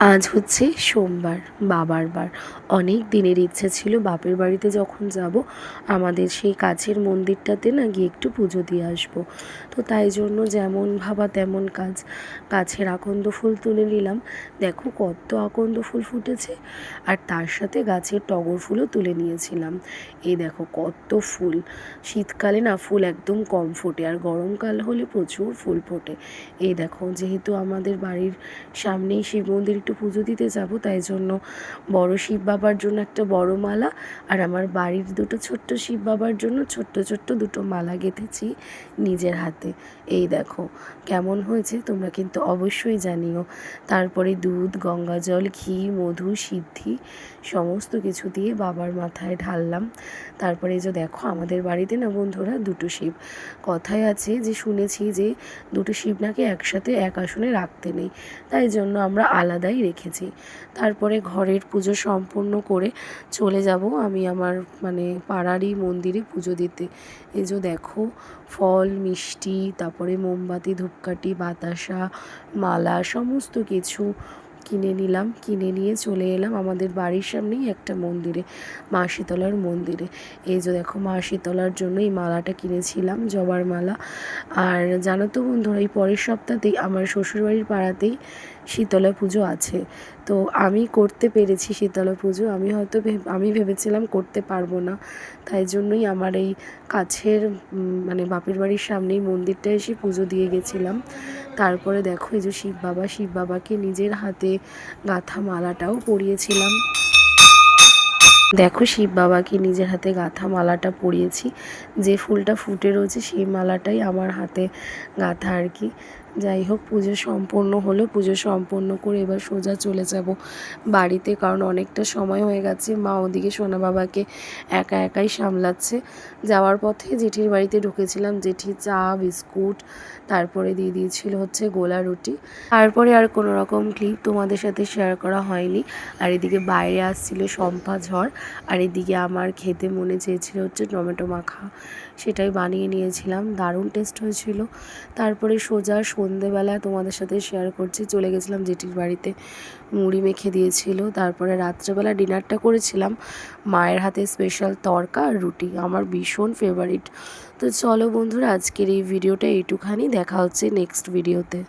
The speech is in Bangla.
আজ হচ্ছে সোমবার, বাবার বার। অনেক দিনের ইচ্ছে ছিল বাপের বাড়িতে যখন যাব আমাদের সেই কাছের মন্দিরটাতে না গিয়ে একটু পুজো দিয়ে আসবো। তো তাই জন্য যেমন ভাবা তেমন কাজ। গাছের আকন্দ ফুল তুলে নিলাম। দেখো কত আকন্দ ফুল ফুটেছে, আর তার সাথে গাছের টগর ফুলও তুলে নিয়েছিলাম। এই দেখো কত ফুল। শীতকালে না ফুল একদম কম ফোটে, আর গরমকাল হলে প্রচুর ফুল ফোটে। এই দেখো, যেহেতু আমাদের বাড়ির সামনেই শিব মন্দির, একটু পুজো দিতে যাব, তাই জন্য বড় শিব বাবার জন্য একটা বড় মালা, আর আমার বাড়ির দুটো ছোট্ট শিব বাবার জন্য ছোট্ট ছোট্ট দুটো মালা গেঁথেছি নিজের হাতে। এই দেখো কেমন হয়েছে, তোমরা কিন্তু অবশ্যই জানিও। তারপরে দুধ, গঙ্গা জল, ঘি, মধু, সিদ্ধি সমস্ত কিছু দিয়ে বাবার মাথায় ঢাললাম। তারপরে এই যে দেখো, আমাদের বাড়িতে না বন্ধুরা দুটো শিব। কথায় আছে যে, শুনেছি যে দুটো শিব নাকি একসাথে এক আসনে রাখতে নেই, তাই জন্য আমরা আলাদাই রেখেছি। তারপরে ঘরের পুজো সম্পূর্ণ করে চলে যাব আমি আমার পাড়ারই মন্দিরে পুজো দিতে। এই যে দেখো, ফল, মিষ্টি, তারপরে মোমবাতি, ধূপকাঠি, বাতাসা, মালা সমস্ত কিছু কিনে নিলাম। কিনে নিয়ে চলে এলাম আমাদের বাড়ির সামনেই একটা মন্দিরে, মা শীতলার মন্দিরে। এই যে দেখো, মা শীতলার জন্য এই মালাটা কিনেছিলাম, জবার মালা। আর জানো তো বন্ধুরা, এই পরের সপ্তাহতেই আমার শ্বশুরবাড়ির পাড়াতেই শীতলা পুজো আছে। তো আমি করতে পেরেছি শীতলা পুজো। আমি ভেবেছিলাম করতে পারবো না, তাই জন্যই আমার এই কাছের বাপের বাড়ির সামনেই মন্দিরটা এসে পুজো দিয়ে গেছিলাম। তারপরে দেখো, এই যে শিব বাবাকে নিজের হাতে গাঁথা মালাটাও পরিয়েছিলাম। দেখো, শিব বাবাকে নিজের হাতে গাঁথা মালাটা পরিয়েছি। যে ফুলটা ফুটে রয়েছে সেই মালাটাই আমার হাতে গাঁথা আর কি। যাই হোক, পুজো সম্পন্ন হলো। পুজো সম্পন্ন করে এবার সোজা চলে যাব বাড়িতে, কারণ অনেকটা সময় হয়ে গেছে। মা ওদিকে সোনা বাবাকে একা একাই সামলাচ্ছে। যাওয়ার পথে জেঠির বাড়িতে ঢুকেছিলাম। জেঠি চা, বিস্কুট, তারপরে দিয়ে দিয়েছিল হচ্ছে গোলা রুটি। তারপরে আর কোনো রকম ক্লিপ তোমাদের সাথে শেয়ার করা হয়নি। আর এদিকে বাইরে আসছিল শম্পা ঝড়, আর এদিকে আমার খেতে মনে চেয়েছিল হচ্ছে টমেটো মাখা, সেটাই বানিয়ে নিয়েছিলাম। দারুণ টেস্ট হয়েছিল। তারপরে সোজা সন্ধেবেলা তোমাদের সাথে শেয়ার করছি, চলে গেছিলাম জেঠির বাড়িতে। মুড়ি মেখে দিয়েছিল। তারপরে রাত্রেবেলা ডিনারটা করেছিলাম মায়ের হাতে স্পেশাল তড়কা আর রুটি, আমার ভীষণ ফেভারিট। তো চলো বন্ধুরা, আজকের এই ভিডিওটা এইটুখানি। দেখা হচ্ছে নেক্সট ভিডিওতে।